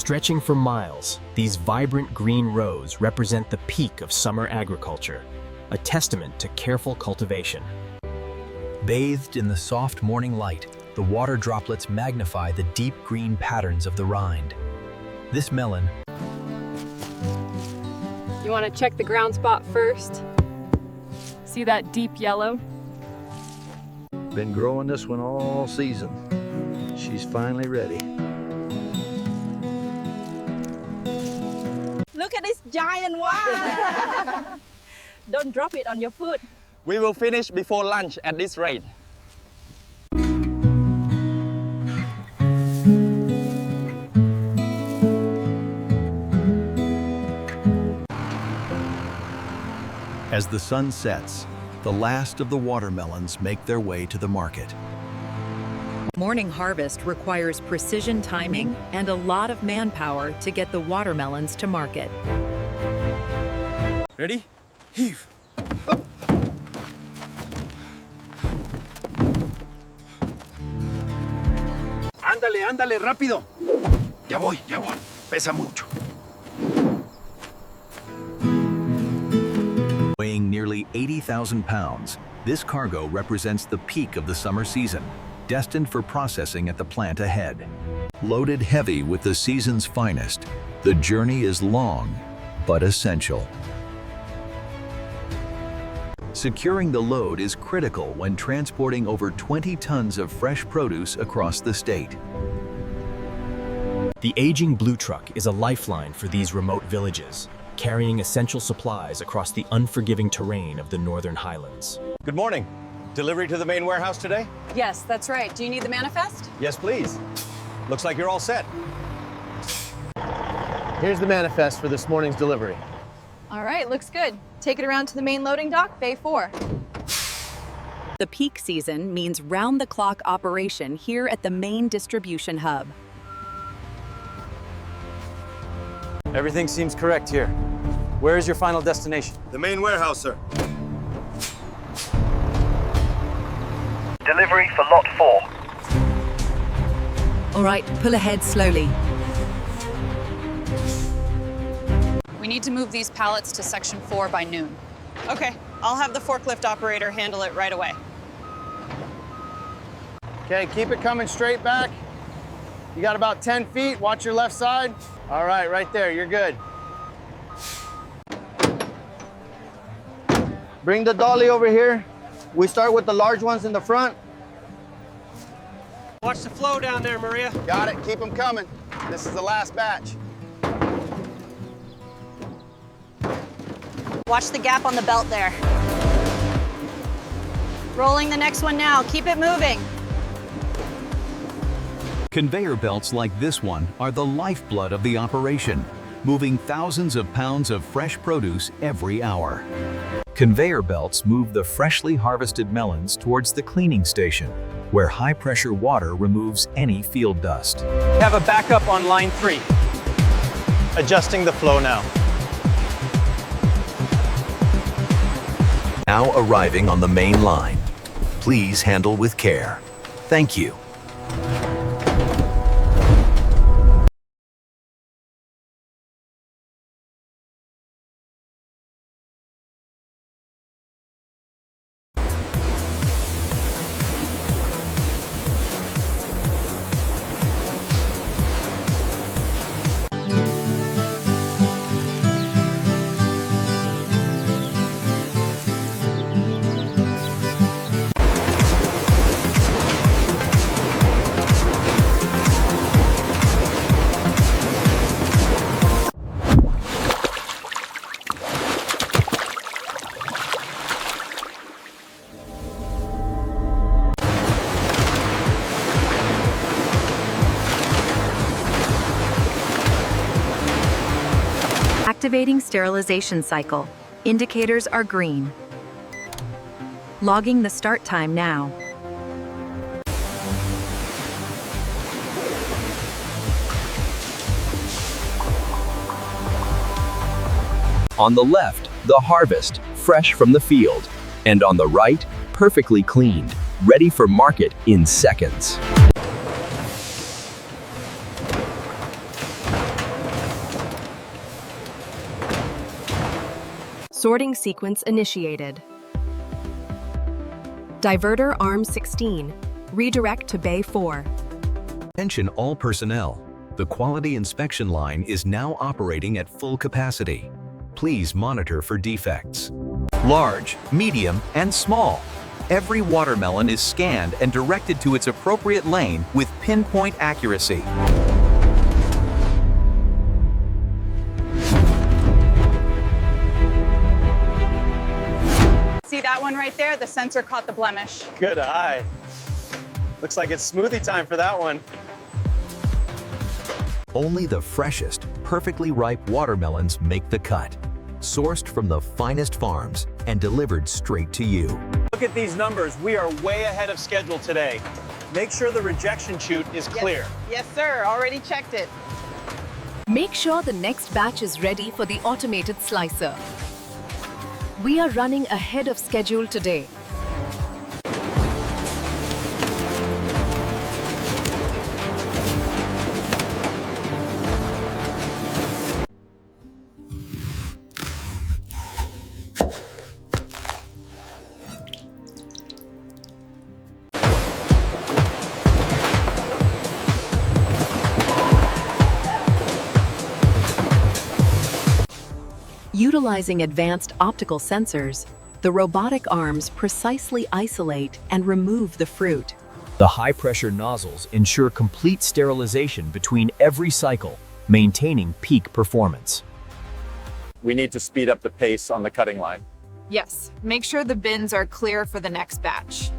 Stretching for miles, these vibrant green rows represent the peak of summer agriculture, a testament to careful cultivation. Bathed in the soft morning light, the water droplets magnify the deep green patterns of the rind. This melon... You want to check the ground spot first? See that deep yellow? Been growing this one all season. She's finally ready. Look at this giant one! Don't drop it on your foot. We will finish before lunch at this rate. As the sun sets, the last of the watermelons make their way to the market. Morning harvest requires precision timing and a lot of manpower to get the watermelons to market. Ready? Heave. Ándale, ándale, rápido. Ya voy, ya voy. Pesa mucho. Weighing nearly 80,000 pounds, this cargo represents the peak of the summer season, destined for processing at the plant ahead. Loaded heavy with the season's finest, the journey is long, but essential. Securing the load is critical when transporting over 20 tons of fresh produce across the state. The aging blue truck is a lifeline for these remote villages, carrying essential supplies across the unforgiving terrain of the northern highlands. Good morning. Delivery to the main warehouse today? Yes, that's right. Do you need the manifest? Yes, please. Looks like you're all set. Here's the manifest for this morning's delivery. All right, looks good. Take it around to the main loading dock, Bay 4. The peak season means round-the-clock operation here at the main distribution hub. Everything seems correct here. Where is your final destination? The main warehouse, sir. Delivery for lot 4. All right, pull ahead slowly. We need to move these pallets to section 4 by noon. Okay, I'll have the forklift operator handle it right away. Okay, keep it coming straight back. You got about 10 feet, watch your left side. All right, right there, you're good. Bring the dolly over here. We start with the large ones in the front. Watch the flow down there, Maria. Got it, keep them coming. This is the last batch. Watch the gap on the belt there. Rolling the next one now, keep it moving. Conveyor belts like this one are the lifeblood of the operation, moving thousands of pounds of fresh produce every hour. Conveyor belts move the freshly harvested melons towards the cleaning station, where high-pressure water removes any field dust. We have a backup on line 3. Adjusting the flow now. Now arriving on the main line. Please handle with care. Thank you. Activating sterilization cycle. Indicators are green. Logging the start time now. On the left, the harvest, fresh from the field. And on the right, perfectly cleaned, ready for market in seconds. Sorting sequence initiated. Diverter arm 16. Redirect to bay 4. Attention all personnel. The quality inspection line is now operating at full capacity. Please monitor for defects. Large, medium, and small. Every watermelon is scanned and directed to its appropriate lane with pinpoint accuracy. See that one right there? The sensor caught the blemish. Good eye. Looks like it's smoothie time for that one. Only the freshest, perfectly ripe watermelons make the cut. Sourced from the finest farms and delivered straight to you. Look at these numbers. We are way ahead of schedule today. Make sure the rejection chute is clear. Yes, sir. Already checked it. Make sure the next batch is ready for the automated slicer. We are running ahead of schedule today. Utilizing advanced optical sensors, the robotic arms precisely isolate and remove the fruit. The high-pressure nozzles ensure complete sterilization between every cycle, maintaining peak performance. We need to speed up the pace on the cutting line. Yes. Make sure the bins are clear for the next batch.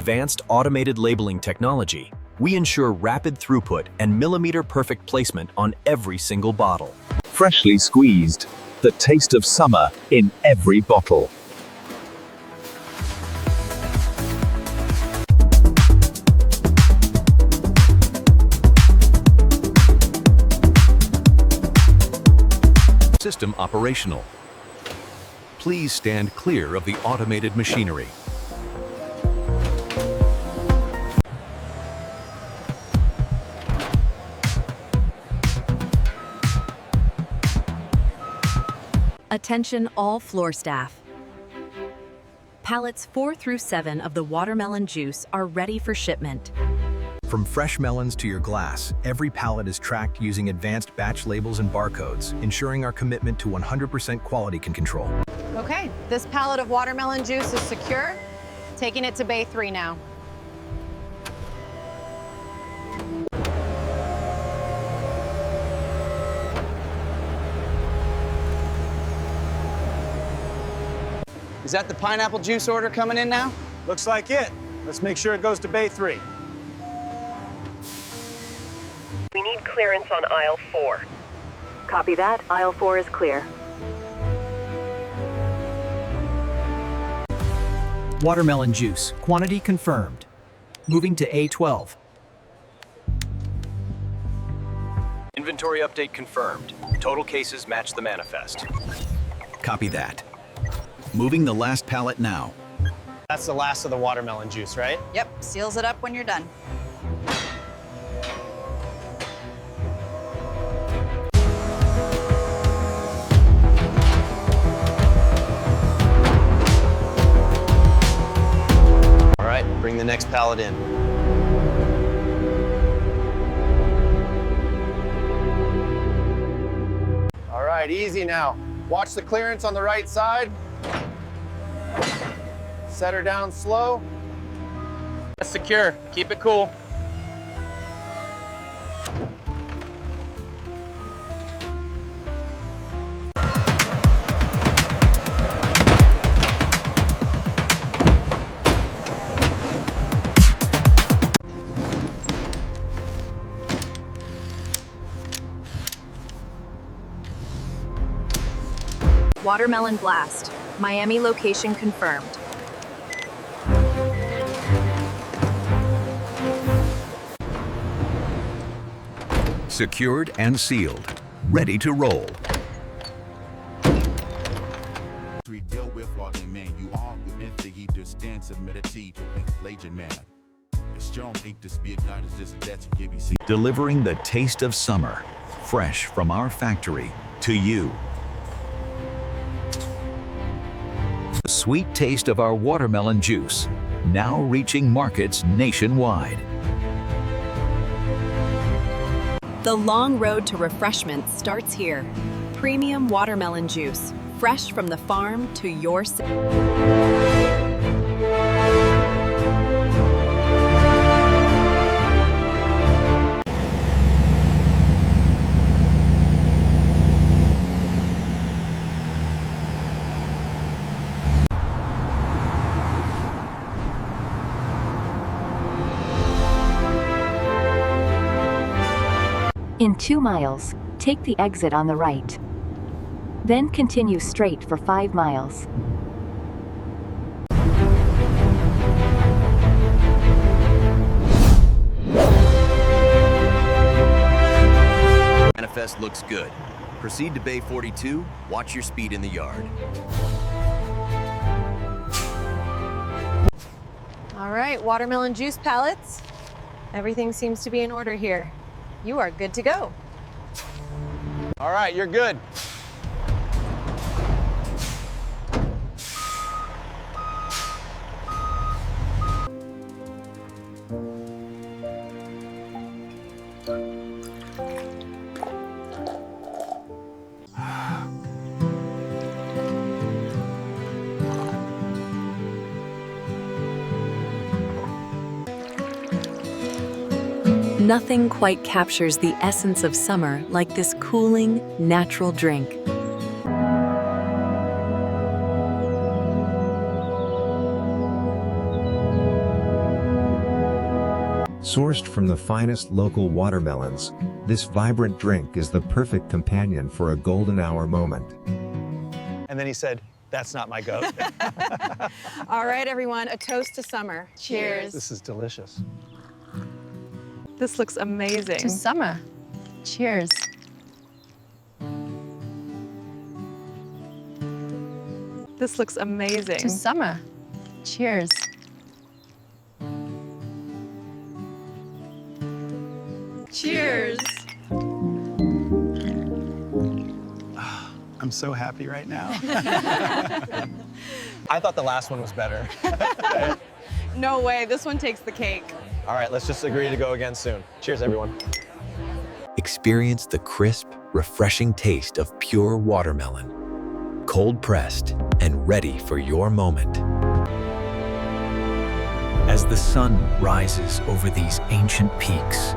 Advanced automated labeling technology, we ensure rapid throughput and millimeter-perfect placement on every single bottle. Freshly squeezed. The taste of summer in every bottle. System operational. Please stand clear of the automated machinery. Attention all floor staff. Pallets 4 through 7 of the watermelon juice are ready for shipment. From fresh melons to your glass, every pallet is tracked using advanced batch labels and barcodes, ensuring our commitment to 100% quality control. Okay, this pallet of watermelon juice is secure. Taking it to bay 3 now. Is that the pineapple juice order coming in now? Looks like it. Let's make sure it goes to bay 3. We need clearance on aisle 4. Copy that. Aisle 4 is clear. Watermelon juice, quantity confirmed. Moving to A12. Inventory update confirmed. Total cases match the manifest. Copy that. Moving the last pallet now. That's the last of the watermelon juice, right? Yep, seals it up when you're done. All right, bring the next pallet in. All right, easy now. Watch the clearance on the right side. Set her down slow. That's secure. Keep it cool. Watermelon Blast. Miami location confirmed. Secured and sealed, ready to roll. Delivering the taste of summer, fresh from our factory to you. The sweet taste of our watermelon juice, now reaching markets nationwide. The long road to refreshment starts here. Premium watermelon juice, fresh from the farm to your city. In 2 miles, take the exit on the right. Then continue straight for 5 miles. Manifest looks good. Proceed to Bay 42, watch your speed in the yard. All right, watermelon juice pallets. Everything seems to be in order here. You are good to go. All right, you're good. Nothing quite captures the essence of summer like this cooling, natural drink. Sourced from the finest local watermelons, this vibrant drink is the perfect companion for a golden hour moment. And then he said, "That's not my goat." All right, everyone, a toast to summer. Cheers. This is delicious. This looks amazing. To summer. Cheers. This looks amazing. To summer. Cheers. Cheers. I'm so happy right now. I thought the last one was better. No way, this one takes the cake. All right, let's just agree to go again soon. Cheers, everyone. Experience the crisp, refreshing taste of pure watermelon. Cold pressed and ready for your moment. As the sun rises over these ancient peaks,